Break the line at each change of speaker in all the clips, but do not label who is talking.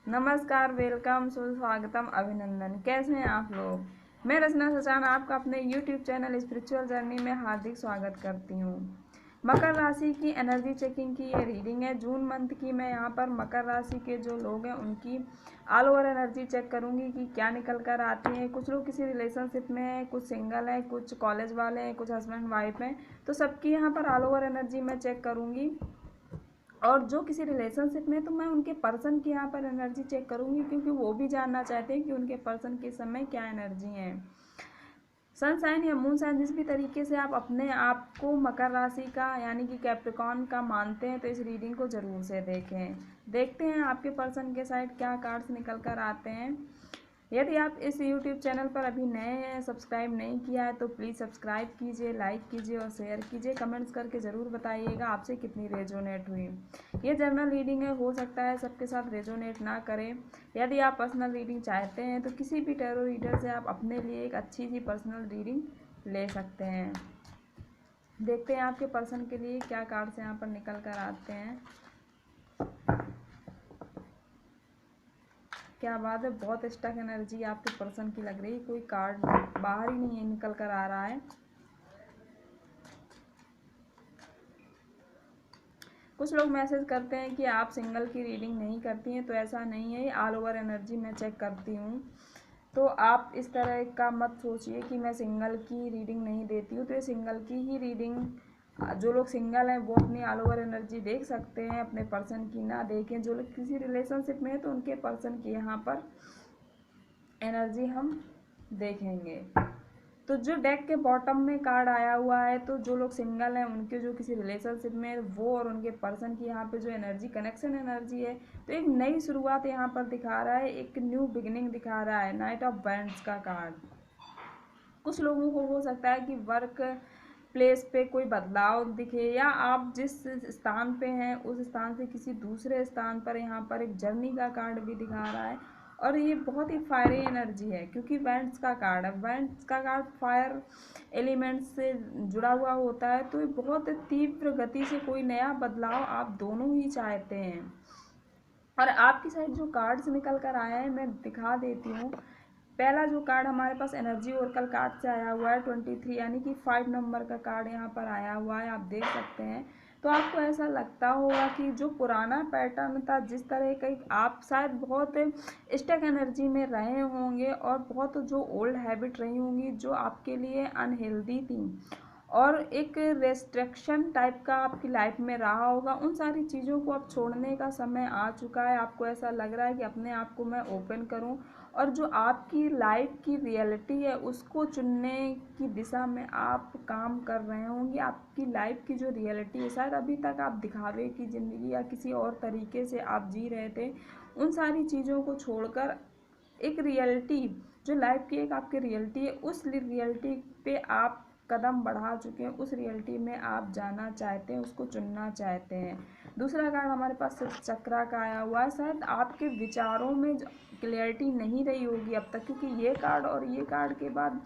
नमस्कार, वेलकम, सुस्वागतम, अभिनंदन। कैसे हैं आप लोग? मैं रचना सचान आपका अपने YouTube चैनल स्पिरिचुअल जर्नी में हार्दिक स्वागत करती हूँ। मकर राशि की एनर्जी चेकिंग की ये रीडिंग है जून मंथ की। मैं यहाँ पर मकर राशि के जो लोग हैं उनकी ऑल ओवर एनर्जी चेक करूँगी कि क्या निकल कर आती है। कुछ लोग किसी रिलेशनशिप में हैं, कुछ सिंगल हैं, कुछ कॉलेज वाले हैं, कुछ हस्बैंड वाइफ हैं, तो सबकी यहाँ पर ऑल ओवर एनर्जी मैं चेक करूँगी। और जो किसी रिलेशनशिप में, तो मैं उनके पर्सन की यहाँ पर एनर्जी चेक करूँगी, क्योंकि वो भी जानना चाहते हैं कि उनके पर्सन के समय क्या एनर्जी है। सन साइन या मून साइन जिस भी तरीके से आप अपने आप को मकर राशि का यानी कि कैप्रिकॉर्न का मानते हैं, तो इस रीडिंग को ज़रूर से देखें। देखते हैं आपके पर्सन के साइड क्या कार्ड्स निकल कर आते हैं। यदि आप इस YouTube चैनल पर अभी नए हैं, सब्सक्राइब नहीं किया है, तो प्लीज़ सब्सक्राइब कीजिए, लाइक कीजिए और शेयर कीजिए। कमेंट्स करके ज़रूर बताइएगा आपसे कितनी रेजोनेट हुई। ये जनरल रीडिंग है, हो सकता है सबके साथ रेजोनेट ना करें। यदि आप पर्सनल रीडिंग चाहते हैं तो किसी भी टैरो रीडर से आप अपने लिए एक अच्छी सी पर्सनल रीडिंग ले सकते हैं। देखते हैं आपके पर्सन के लिए क्या कार्ड्स यहाँ पर निकल कर आते हैं। क्या बात है, बहुत स्टक एनर्जी आपके पर्सन की लग रही है। कोई कार्ड बाहर ही नहीं निकल कर आ रहा है। कुछ लोग मैसेज करते हैं कि आप सिंगल की रीडिंग नहीं करती हैं, तो ऐसा नहीं है। ऑल ओवर एनर्जी मैं चेक करती हूँ, तो आप इस तरह का मत सोचिए कि मैं सिंगल की रीडिंग नहीं देती हूँ। तो ये सिंगल की ही रीडिंग, जो लोग सिंगल हैं वो अपनी ऑल ओवर एनर्जी देख सकते हैं, अपने पर्सन की ना देखें। जो लोग किसी रिलेशनशिप में हैं तो उनके पर्सन की यहाँ पर एनर्जी हम देखेंगे। तो जो डेक के बॉटम में कार्ड आया हुआ है, तो जो लोग सिंगल हैं उनके जो किसी रिलेशनशिप में, वो और उनके पर्सन की यहाँ पे जो एनर्जी, कनेक्शन एनर्जी है, तो एक नई शुरुआत यहाँ पर दिखा रहा है, एक न्यू बिगिनिंग दिखा रहा है। नाइट ऑफ बैंड्स का कार्ड। कुछ लोगों को हो सकता है कि वर्क प्लेस पे कोई बदलाव दिखे, या आप जिस स्थान पे हैं उस स्थान से किसी दूसरे स्थान पर यहाँ पर एक जर्नी का कार्ड भी दिखा रहा है। और ये बहुत ही फायरी एनर्जी है, क्योंकि वेंट्स का कार्ड है। वेंट्स का कार्ड फायर एलिमेंट्स से जुड़ा हुआ होता है, तो ये बहुत तीव्र गति से कोई नया बदलाव आप दोनों ही चाहते हैं। और आपकी साइड जो कार्ड्स निकल कर आए हैं मैं दिखा देती हूँ। पहला जो कार्ड हमारे पास एनर्जी ओरेकल कार्ड से आया हुआ है 23, यानी कि 5 नंबर का कार्ड यहाँ पर आया हुआ है, आप देख सकते हैं। तो आपको ऐसा लगता होगा कि जो पुराना पैटर्न था, जिस तरह का आप शायद बहुत स्टक एनर्जी में रहे होंगे, और बहुत जो ओल्ड हैबिट रही होंगी जो आपके लिए अनहेल्दी थी, और एक रेस्ट्रिक्शन टाइप का आपकी लाइफ में रहा होगा, उन सारी चीज़ों को अब छोड़ने का समय आ चुका है। आपको ऐसा लग रहा है कि अपने आप को मैं ओपन करूं, और जो आपकी लाइफ की रियलिटी है उसको चुनने की दिशा में आप काम कर रहे होंगे। आपकी लाइफ की जो रियलिटी है, शायद अभी तक आप दिखावे की ज़िंदगी या किसी और तरीके से आप जी रहे थे, उन सारी चीज़ों को छोड़कर एक रियलिटी, जो लाइफ की एक आपकी रियलिटी है, उस रियलिटी पे आप कदम बढ़ा चुके हैं। उस रियलिटी में आप जाना चाहते हैं, उसको चुनना चाहते हैं। दूसरा कार्ड हमारे पास चक्रा का आया हुआ है। शायद आपके विचारों में क्लियरिटी नहीं रही होगी अब तक, क्योंकि ये कार्ड और ये कार्ड के बाद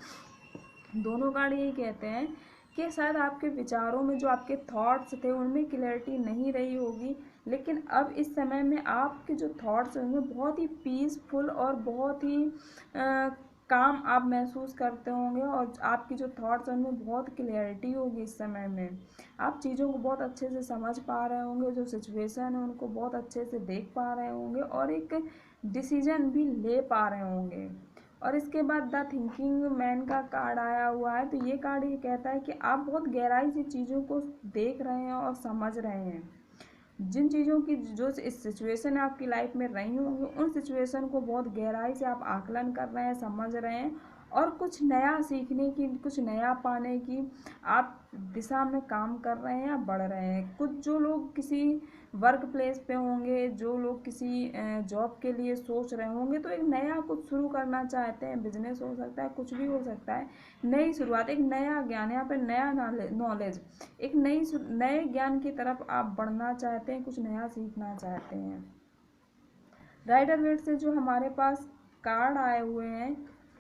दोनों कार्ड यही कहते हैं कि शायद आपके विचारों में, जो आपके थॉट्स थे, उनमें क्लियरिटी नहीं रही होगी। लेकिन अब इस समय में आपके जो थॉट्स होंगे बहुत ही पीसफुल और बहुत ही काम आप महसूस करते होंगे, और आपकी जो थॉट्स हैं उनमें बहुत क्लियरिटी होगी। इस समय में आप चीज़ों को बहुत अच्छे से समझ पा रहे होंगे, जो सिचुएशन है उनको बहुत अच्छे से देख पा रहे होंगे, और एक डिसीजन भी ले पा रहे होंगे। और इसके बाद द थिंकिंग मैन का कार्ड आया हुआ है। तो ये कार्ड ये कहता है कि आप बहुत गहराई से चीज़ों को देख रहे हैं और समझ रहे हैं। जिन चीज़ों की जो इस सिचुएशन आपकी लाइफ में रही होंगी, उन सिचुएशन को बहुत गहराई से आप आकलन कर रहे हैं, समझ रहे हैं, और कुछ नया सीखने की, कुछ नया पाने की आप दिशा में काम कर रहे हैं या बढ़ रहे हैं। कुछ जो लोग किसी वर्क प्लेस पे होंगे, जो लोग किसी जॉब के लिए सोच रहे होंगे, तो एक नया कुछ शुरू करना चाहते हैं। बिजनेस हो सकता है, कुछ भी हो सकता है, नई शुरुआत, एक नया ज्ञान, यहाँ पे नया नॉलेज, एक नए ज्ञान की तरफ आप बढ़ना चाहते हैं, कुछ नया सीखना चाहते हैं। राइडर वेट से जो हमारे पास कार्ड आए हुए हैं,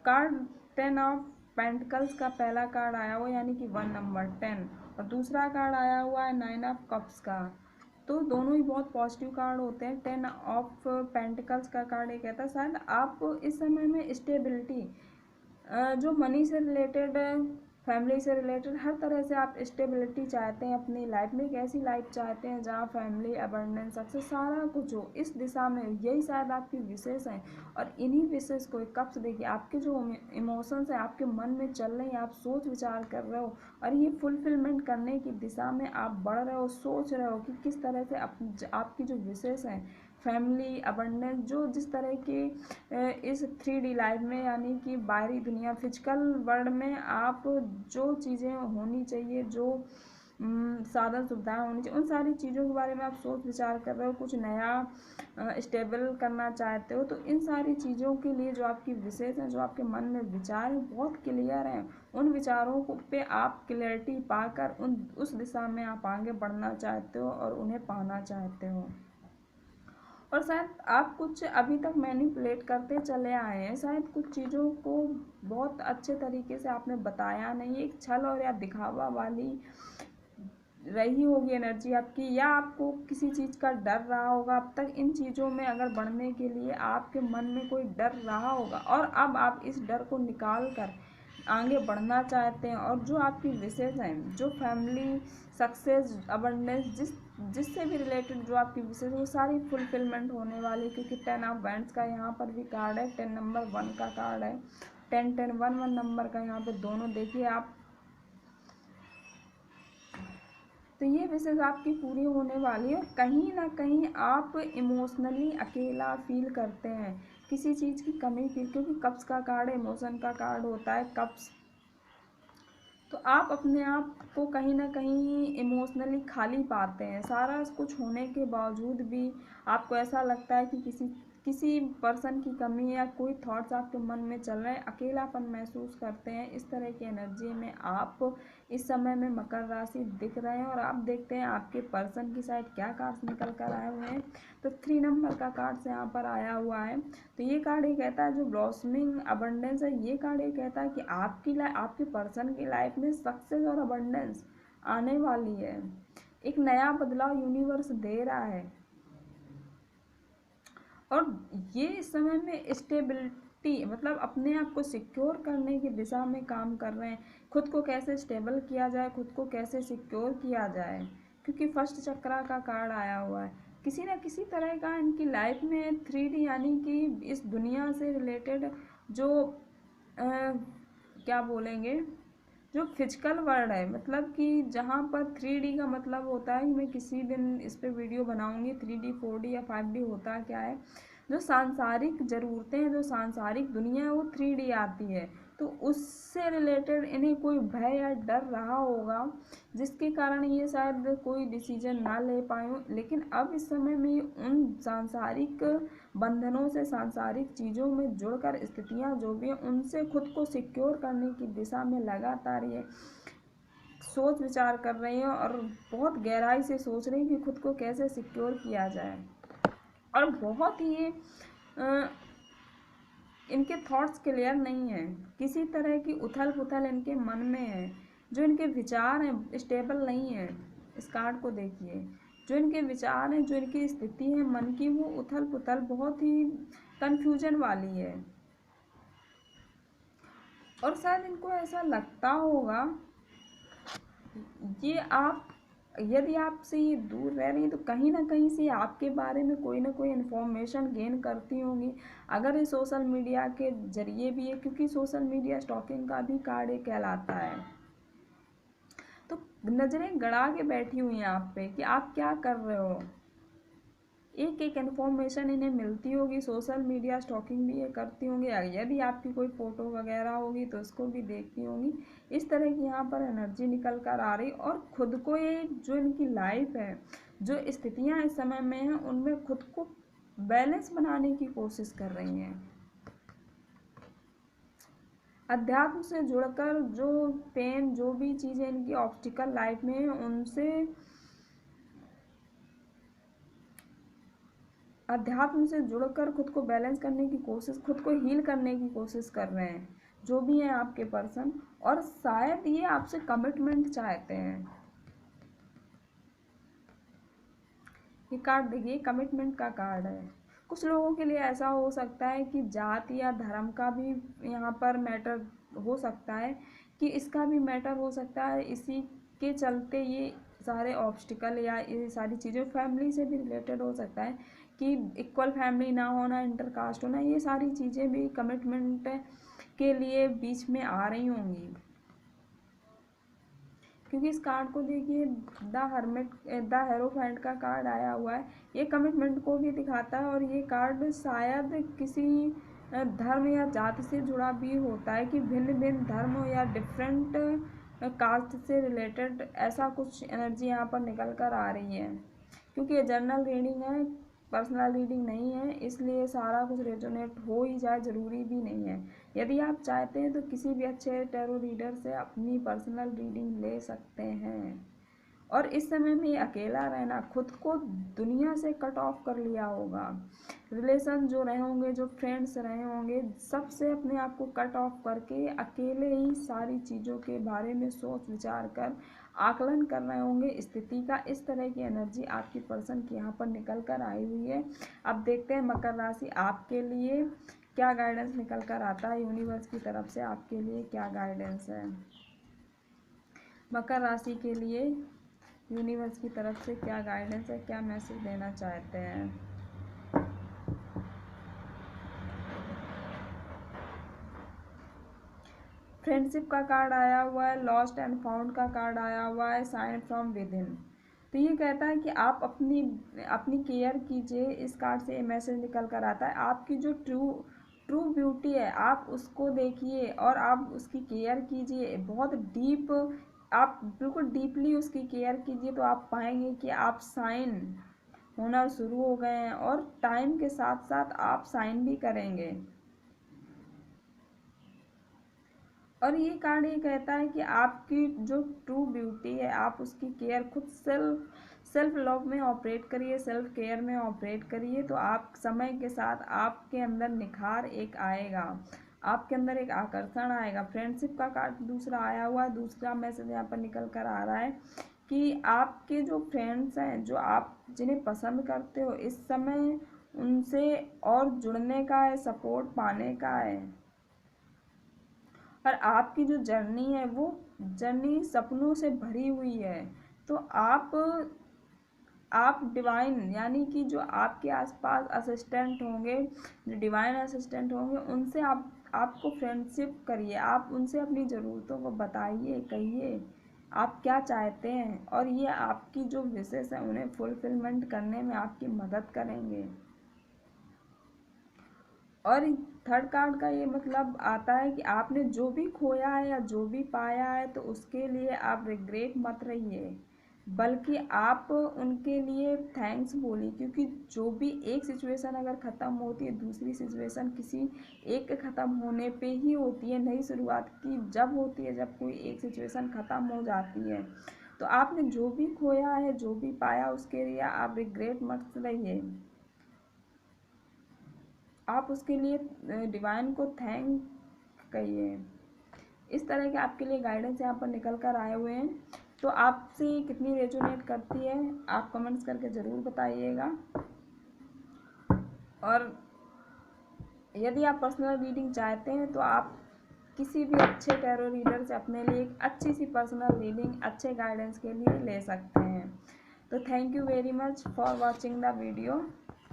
कार्ड 10 ऑफ पेंटिकल्स का पहला कार्ड आया हुआ, यानी कि 1 नंबर 10, और दूसरा कार्ड आया हुआ है 9 ऑफ कप्स का। तो दोनों ही बहुत पॉजिटिव कार्ड होते हैं। 10 ऑफ पेंटिकल्स का कार्ड ये कहता है शायद आप इस समय में स्टेबिलिटी, जो मनी से रिलेटेड, फैमिली से रिलेटेड, हर तरह से आप स्टेबिलिटी चाहते हैं अपनी लाइफ में। एक ऐसी लाइफ चाहते हैं जहाँ फैमिली, अबंडेंस, सक्सेस सारा कुछ हो। इस दिशा में यही शायद आपकी विशेष है। और इन्हीं विशेष को कब से देखिए आपके जो इमोशंस हैं आपके मन में चल रहे हैं, आप सोच विचार कर रहे हो और ये फुलफिलमेंट करने की दिशा में आप बढ़ रहे हो, सोच रहे हो कि किस तरह से आपकी जो विशेष हैं, फैमिली, अबंडेंस, जो जिस तरह की इस 3D लाइफ में, यानी कि बाहरी दुनिया, फिजिकल वर्ल्ड में आप जो चीज़ें होनी चाहिए, जो साधन सुविधाएं होनी चाहिए, उन सारी चीज़ों के बारे में आप सोच विचार कर रहे हो, कुछ नया स्टेबल करना चाहते हो। तो इन सारी चीज़ों के लिए जो आपकी विशेष हैं, जो आपके मन में विचार हैं, बहुत क्लियर हैं। उन विचारों को पे आप क्लियरिटी पाकर उस दिशा में आप आगे बढ़ना चाहते हो और उन्हें पाना चाहते हो। और शायद आप कुछ अभी तक मैनिपुलेट करते चले आए हैं, शायद कुछ चीज़ों को बहुत अच्छे तरीके से आपने बताया नहीं, एक छल और या दिखावा वाली रही होगी एनर्जी आपकी, या आपको किसी चीज़ का डर रहा होगा अब तक। इन चीज़ों में अगर बढ़ने के लिए आपके मन में कोई डर रहा होगा और अब आप इस डर को निकाल कर आगे बढ़ना चाहते हैं। और जो आपकी विशेष हैं, जो फैमिली, सक्सेस, अबंडेंस, जिससे भी रिलेटेड जो आपकी विशेष, वो सारी फुलफिलमेंट होने वाली। क्योंकि 10 ऑफ वैंड्स का यहाँ पर भी कार्ड है, 10 नंबर 1 का कार्ड है, 10 10 1 1 नंबर का यहाँ पे दोनों देखिए आप। तो ये विशेष आपकी पूरी होने वाली है। कहीं ना कहीं आप इमोशनली अकेला फील करते हैं, किसी चीज़ की कमी फील, क्योंकि कप्स का कार्ड इमोशन का कार्ड होता है, कप्स। तो आप अपने आप को कहीं ना कहीं इमोशनली खाली पाते हैं। सारा कुछ होने के बावजूद भी आपको ऐसा लगता है कि किसी पर्सन की कमी या कोई थॉट्स आपके मन में चल रहे हैं, अकेलापन महसूस करते हैं। इस तरह की एनर्जी में आप इस समय में मकर राशि दिख रहे हैं। और आप देखते हैं आपके पर्सन की साइड क्या कार्ड्स निकल कर आए हुए हैं। तो 3 नंबर का कार्ड्स यहाँ पर आया हुआ है। तो ये कार्ड ये कहता है जो ब्लॉसमिंग अबंडेंस है, ये कार्ड ये कहता है कि आपके पर्सन की लाइफ में सक्सेस और अबंडेंस आने वाली है। एक नया बदलाव यूनिवर्स दे रहा है और ये इस समय में स्टेबिलिटी, मतलब अपने आप को सिक्योर करने की दिशा में काम कर रहे हैं। खुद को कैसे स्टेबल किया जाए, खुद को कैसे सिक्योर किया जाए, क्योंकि फर्स्ट चक्रा का कार्ड आया हुआ है। किसी न किसी तरह का इनकी लाइफ में 3D, यानी कि इस दुनिया से रिलेटेड जो क्या बोलेंगे, जो फिजिकल वर्ल्ड है, मतलब कि जहाँ पर 3D का मतलब होता है, मैं किसी दिन इस पे वीडियो बनाऊंगी 3D 4D या 5D होता क्या है। जो सांसारिक ज़रूरतें हैं, जो सांसारिक दुनिया है, वो 3D आती है। तो उससे रिलेटेड इन्हें कोई भय या डर रहा होगा, जिसके कारण ये शायद कोई डिसीजन ना ले पाए। लेकिन अब इस समय में उन सांसारिक बंधनों से, सांसारिक चीज़ों में जुड़कर, स्थितियाँ जो भी हैं उनसे खुद को सिक्योर करने की दिशा में लगातार ये सोच विचार कर रही हैं और बहुत गहराई से सोच रही हैं कि खुद को कैसे सिक्योर किया जाए। और बहुत ही इनके थॉट्स क्लियर नहीं है, किसी तरह की उथल पुथल इनके मन में है। जो इनके विचार हैं स्टेबल नहीं है। इस कार्ड को देखिए, जो इनके विचार हैं, जो इनकी स्थिति है मन की, वो उथल पुथल, बहुत ही कंफ्यूजन वाली है। और शायद इनको ऐसा लगता होगा ये आप, यदि आपसे ये दूर रह रही है तो कहीं ना कहीं से आपके बारे में कोई ना कोई इन्फॉर्मेशन गेन करती होंगी। अगर ये सोशल मीडिया के जरिए भी है, क्योंकि सोशल मीडिया स्टॉकिंग का भी कार्ड कहलाता है। तो नज़रें गड़ा के बैठी हुई हैं आप पे कि आप क्या कर रहे हो। एक एक इन्फॉर्मेशन इन्हें मिलती होगी, सोशल मीडिया स्टॉकिंग भी ये करती होंगी। यदि आपकी कोई फ़ोटो वगैरह होगी तो उसको भी देखती होंगी। इस तरह की यहाँ पर एनर्जी निकल कर आ रही। और खुद को ये जो इनकी लाइफ है, जो स्थितियाँ इस समय में हैं, उनमें खुद को बैलेंस बनाने की कोशिश कर रही हैं। अध्यात्म से जुड़कर जो पेन, जो भी चीज़ें इनकी ऑब्स्टिकल लाइफ में हैं, उनसे अध्यात्म से जुड़कर खुद को बैलेंस करने की कोशिश, खुद को हील करने की कोशिश कर रहे हैं जो भी हैं आपके पर्सन। और शायद ये आपसे कमिटमेंट चाहते हैं। ये कार्ड देखिए कमिटमेंट का कार्ड है। कुछ लोगों के लिए ऐसा हो सकता है कि जाति या धर्म का भी यहाँ पर मैटर हो सकता है, कि इसका भी मैटर हो सकता है। इसी के चलते ये सारे ऑब्स्टिकल या ये सारी चीज़ें फैमिली से भी रिलेटेड हो सकता है, कि इक्वल फैमिली ना होना, इंटरकास्ट होना, ये सारी चीज़ें भी कमिटमेंट के लिए बीच में आ रही होंगी। क्योंकि इस कार्ड को देखिए द हर्मिट, द हेरोफेंट का कार्ड आया हुआ है। ये कमिटमेंट को भी दिखाता है, और ये कार्ड शायद किसी धर्म या जाति से जुड़ा भी होता है, कि भिन्न भिन्न धर्म या डिफरेंट कास्ट से रिलेटेड ऐसा कुछ एनर्जी यहाँ पर निकल कर आ रही है। क्योंकि ये जनरल रीडिंग है, पर्सनल रीडिंग नहीं है, इसलिए सारा कुछ रेजोनेट हो ही जाए ज़रूरी भी नहीं है। यदि आप चाहते हैं तो किसी भी अच्छे टैरो रीडर से अपनी पर्सनल रीडिंग ले सकते हैं। और इस समय में अकेला रहना, खुद को दुनिया से कट ऑफ कर लिया होगा। रिलेशन जो रहे होंगे, जो फ्रेंड्स रहे होंगे, सबसे अपने आप को कट ऑफ करके अकेले ही सारी चीज़ों के बारे में सोच विचार कर आकलन कर रहे होंगे स्थिति का। इस तरह की एनर्जी आपकी पर्सन की यहाँ पर निकल कर आई हुई है। अब देखते हैं मकर राशि आपके लिए क्या गाइडेंस निकल कर आता है, यूनिवर्स की तरफ से आपके लिए क्या गाइडेंस है। मकर राशि के लिए यूनिवर्स की तरफ से क्या गाइडेंस है, क्या मैसेज देना चाहते हैं। फ्रेंडशिप का कार्ड आया हुआ है, लॉस्ट एंड फाउंड का कार्ड आया हुआ है, साइन फ्रॉम विद इन। तो ये कहता है कि आप अपनी केयर कीजिए। इस कार्ड से ये मैसेज निकल कर आता है, आपकी जो ट्रू ब्यूटी है आप उसको देखिए और आप उसकी केयर कीजिए। बहुत डीप, आप बिल्कुल डीपली उसकी केयर कीजिए, तो आप पाएंगे कि आप साइन होना शुरू हो गए हैं, और टाइम के साथ साथ आप साइन भी करेंगे। और ये कार्ड ये कहता है कि आपकी जो ट्रू ब्यूटी है आप उसकी केयर खुद सेल्फ लव में ऑपरेट करिए, सेल्फ केयर में ऑपरेट करिए, तो आप समय के साथ आपके अंदर निखार एक आएगा, आपके अंदर एक आकर्षण आएगा। फ्रेंडशिप का कार्ड दूसरा आया हुआ है। दूसरा मैसेज यहाँ पर निकल कर आ रहा है कि आपके जो फ्रेंड्स हैं, जो आप जिन्हें पसंद करते हो, इस समय उनसे और जुड़ने का है, सपोर्ट पाने का है। और आपकी जो जर्नी है वो जर्नी सपनों से भरी हुई है। तो आप डिवाइन, यानी कि जो आपके आसपास असिस्टेंट होंगे, जो डिवाइन असिस्टेंट होंगे, उनसे आपको फ्रेंडशिप करिए। आप उनसे अपनी ज़रूरतों को बताइए, कहिए आप क्या चाहते हैं, और ये आपकी जो विशेष है उन्हें फुलफिलमेंट करने में आपकी मदद करेंगे। और थर्ड कार्ड का ये मतलब आता है कि आपने जो भी खोया है या जो भी पाया है, तो उसके लिए आप रिग्रेट मत रहिए, बल्कि आप उनके लिए थैंक्स बोलिए। क्योंकि जो भी एक सिचुएशन अगर ख़त्म होती है, दूसरी सिचुएशन किसी एक के ख़त्म होने पे ही होती है। नई शुरुआत की जब होती है, जब कोई एक सिचुएशन ख़त्म हो जाती है। तो आपने जो भी खोया है, जो भी पाया, उसके लिए आप रिग्रेट मत रहिए, आप उसके लिए डिवाइन को थैंक कहिए। इस तरह के आपके लिए गाइडेंस यहाँ पर निकल कर आए हुए हैं। तो आपसे कितनी रेजोनेट करती है आप कमेंट्स करके ज़रूर बताइएगा। और यदि आप पर्सनल रीडिंग चाहते हैं तो आप किसी भी अच्छे टैरो रीडर से अपने लिए एक अच्छी सी पर्सनल रीडिंग अच्छे गाइडेंस के लिए ले सकते हैं। तो thank you very much for watching the video.